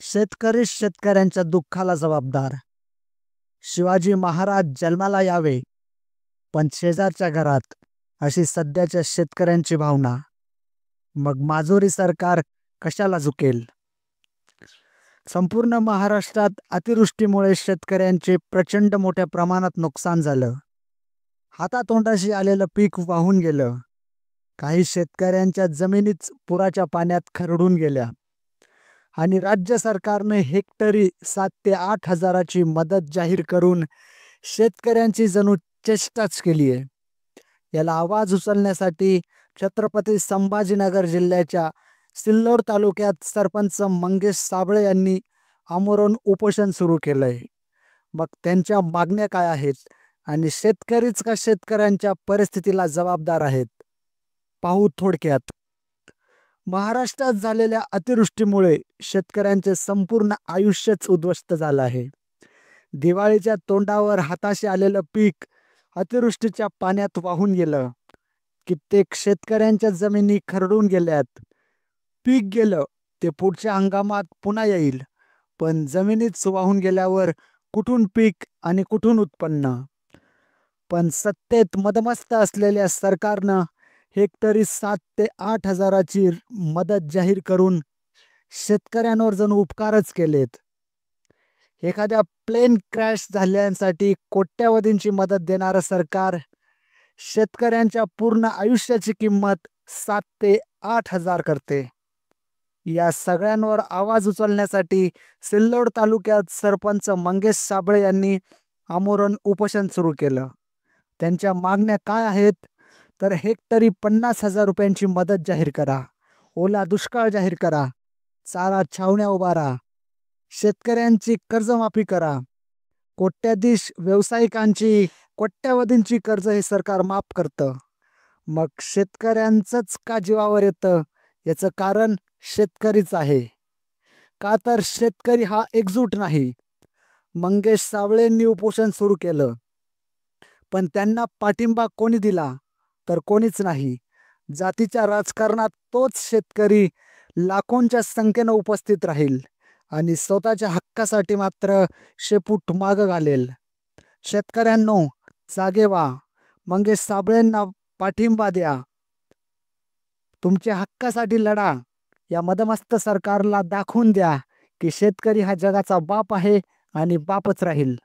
शेतकरी शेतकऱ्यांच्या दुःखाला जबाबदार. शिवाजी महाराज जन्माला यावे पण शेजारच्या घरात, अशी सध्याच्या शेतकऱ्यांची भावना. मग माजुरी सरकार कशाला झुकेल? संपूर्ण महाराष्ट्रात अतिवृष्टीमुळे शेतकऱ्यांचे प्रचंड मोठ्या प्रमाणात नुकसान झालं. हातातोंडाशी आलेलं पीक वाहून गेलं. काही शेतकऱ्यांच्या जमिनीच पुराच्या पाण्यात खरडून गेल्या आणि राज्य सरकारने हेक्टरी 7 ते 8 हजाराची मदत जाहीर करून शेतकऱ्यांची जणू चेष्टाच केली आहे. याला आवाज उचलण्यासाठी छत्रपती संभाजीनगर जिल्ह्याच्या सिल्लोड तालुक्यात सरपंच मंगेश साबळे यांनी आमरण उपोषण सुरू केलंय. मग त्यांच्या मागण्या काय आहेत आणि शेतकरीच का शेतकऱ्यांच्या परिस्थितीला जबाबदार आहेत, पाहू थोडक्यात. महाराष्ट्रात झालेल्या अतिवृष्टीमुळे शेतकऱ्यांचे संपूर्ण आयुष्यच उद्ध्वस्त झालं आहे. दिवाळीच्या तोंडावर हाताशी आलेलं पीक अतिवृष्टीच्या पाण्यात वाहून गेलं. कित्येक शेतकऱ्यांच्या जमिनी खरडून गेल्यात. पीक गेलं ते पुढच्या हंगामात पुन्हा येईल, पण जमिनीच वाहून गेल्यावर कुठून पीक आणि कुठून उत्पन्न? पण सत्तेत मदमस्त असलेल्या सरकारनं हेक्टरी 7 ते 8 हजाराची मदत जाहीर करून शेतकऱ्यांवर जणू उपकारच केलेत. एखाद्या प्लेन क्रॅश झाल्यासाठी कोट्यावधींची मदत देणारं सरकार शेतकऱ्यांच्या पूर्ण आयुष्याची किंमत 7 ते 8 हजार करते. या सगळ्यांवर आवाज उचलण्यासाठी सिल्लोड तालुक्यात सरपंच मंगेश साबळे यांनी आमरण उपोषण सुरू केलं. त्यांच्या मागण्या काय आहेत तर हेक्टरी 50,000 रुपयांची मदत जाहीर करा, ओला दुष्काळ जाहीर करा, चारा छावण्या उभारा, शेतकऱ्यांची कर्जमाफी करा, कोट्याधीश व्यावसायिकांची कोट्यावधींची कर्ज हे सरकार माफ करतं. मग शेतकऱ्यांचंच का जीवावर येतं? याचं कारण शेतकरीच आहे. का तर शेतकरी हा एकजूट नाही. मंगेश साबळेंनी उपोषण सुरू केलं, पण त्यांना पाठिंबा कोणी दिला तर कोणीच नाही. जातीच्या राजकारणात तोच शेतकरी लाखोंच्या संख्येनं उपस्थित राहील आणि स्वतःच्या हक्कासाठी मात्र शेपूट मागं घालेल. शेतकऱ्यांनो, जागे व्हा. मंगेश साबळेंना पाठिंबा द्या. तुमच्या हक्कासाठी लढा. या मदमस्त सरकारला दाखवून द्या की शेतकरी हा जगाचा बाप आहे आणि बापच राहील.